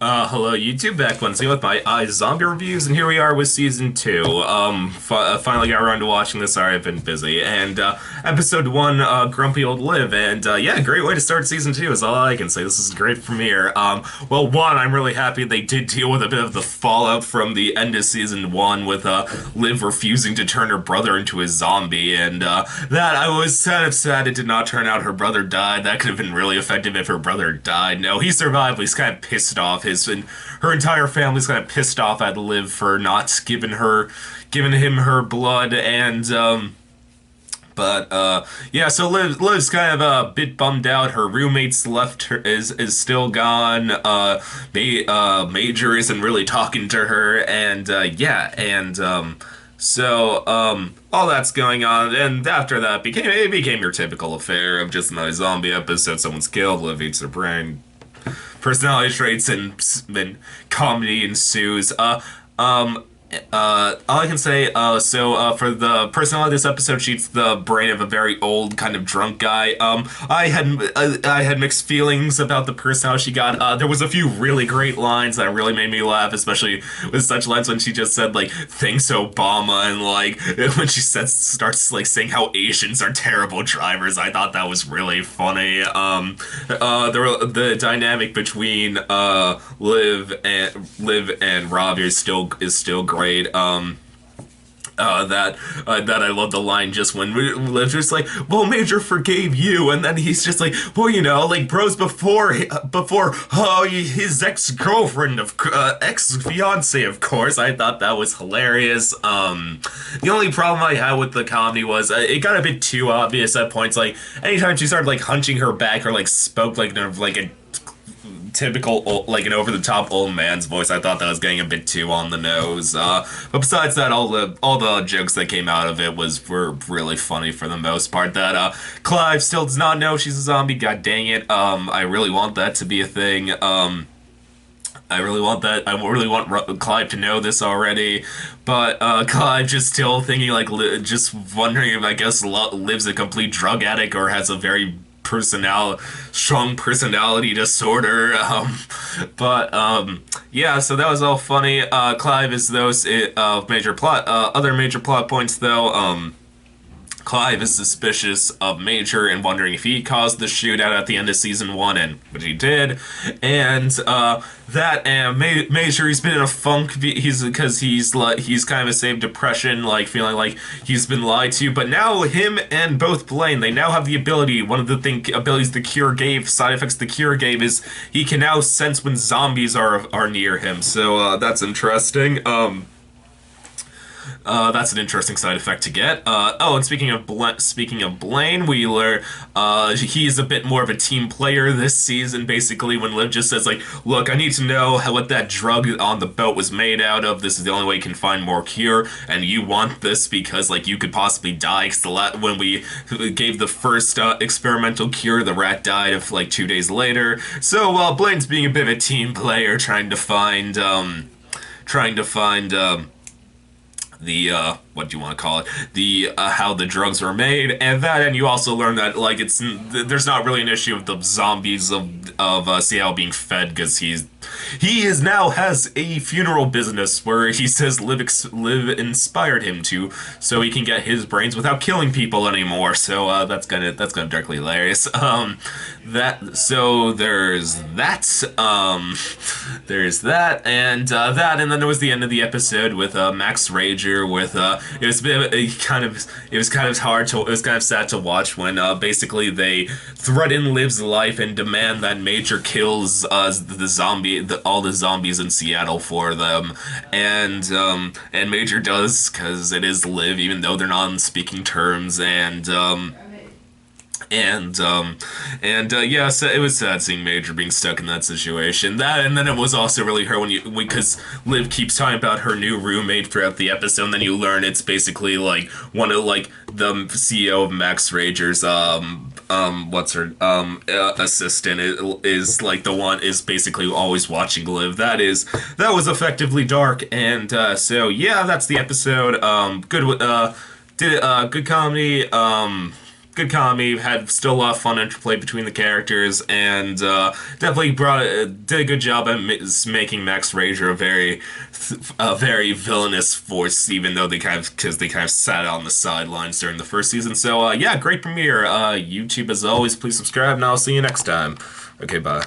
Hello YouTube, back once again with my iZombie reviews, and here we are with Season 2. Finally got around to watching this. Sorry, I've been busy. And, Episode 1, Grumpy Old Liv, and, yeah, great way to start Season 2 is all I can say. This is a great premiere. Well, one, I'm really happy they did deal with a bit of the fallout from the end of Season 1 with, Liv refusing to turn her brother into a zombie, and, that I was kind of sad it did not turn out her brother died. That could have been really effective if her brother died. No, he survived, but he's kind of pissed off. And her entire family's kind of pissed off at Liv for not giving him her blood, and yeah, so Liv's kind of a bit bummed out. Her roommate's left her is still gone. Major isn't really talking to her, and yeah, and all that's going on, and after that it became your typical affair of just another zombie episode. Someone's killed, Liv eats her brain, personality traits, and comedy ensues. All I can say, for the personality of this episode, she eats the brain of a very old, kind of drunk guy. I had mixed feelings about the personality she got. There was a few really great lines that really made me laugh, especially with such lines when she just said, like, thanks Obama, and, like, when she starts, like, saying how Asians are terrible drivers. I thought that was really funny. The dynamic between, Liv and Robbie is still great. That I love the line just when Liv's just like, well, Major forgave you, and then he's just like, well, you know, like bros before his ex-girlfriend ex-fiance, of course. I thought that was hilarious. The only problem I had with the comedy was it got a bit too obvious at points. Like anytime she started like hunching her back or like spoke like a typical, like, an over-the-top old man's voice, I thought that was getting a bit too on the nose. But besides that, all the jokes that came out of it were really funny for the most part. That Clive still does not know she's a zombie. God dang it. I really want that to be a thing. I really want that. I really want Clive to know this already, but Clive just still thinking, like, just wondering if I guess Liv's a complete drug addict or has a very strong personality disorder. Yeah, so that was all funny. Clive is those other major plot points though. Clive is suspicious of Major and wondering if he caused the shootout at the end of season 1, and which he did. And Major, he's been in a funk. He's kind of a same depression, like feeling like he's been lied to. But now him and both Blaine, they now have the ability. One of the abilities the cure gave, side effects the cure gave, is he can now sense when zombies are near him. So that's interesting. That's an interesting side effect to get. And speaking of Blaine, Wheeler, he's a bit more of a team player this season. Basically, when Liv just says, like, look, I need to know what that drug on the boat was made out of. This is the only way you can find more cure, and you want this because, like, you could possibly die. Because when we gave the first experimental cure, the rat died of like 2 days later. So Blaine's being a bit of a team player, trying to find the what do you want to call it, the how the drugs were made, and you also learn that, like, there's not really an issue of the zombies of Seattle being fed, because he now has a funeral business where he says Liv inspired him to, so he can get his brains without killing people anymore. So that's gonna be directly hilarious. There's that, and then there was the end of the episode with Max Rager with it was kind of sad to watch when basically they threaten Liv's life and demand that Major kills all the zombies in Seattle for them, and Major does, because it is Liv, even though they're not on speaking terms, yeah, so it was sad seeing Major being stuck in that situation. And then it was also really her because Liv keeps talking about her new roommate throughout the episode, and then you learn it's basically like one of, like, the CEO of Max Rager's assistant is like the one is basically always watching Liv. That was effectively dark, and so yeah, that's the episode. Good comedy. good comedy, had still a lot of fun interplay between the characters, and definitely did a good job at making Max Rager a very villainous force, even though because they kind of sat on the sidelines during the first season. So yeah, great premiere. YouTube as always, please subscribe, and I'll see you next time. Okay, bye.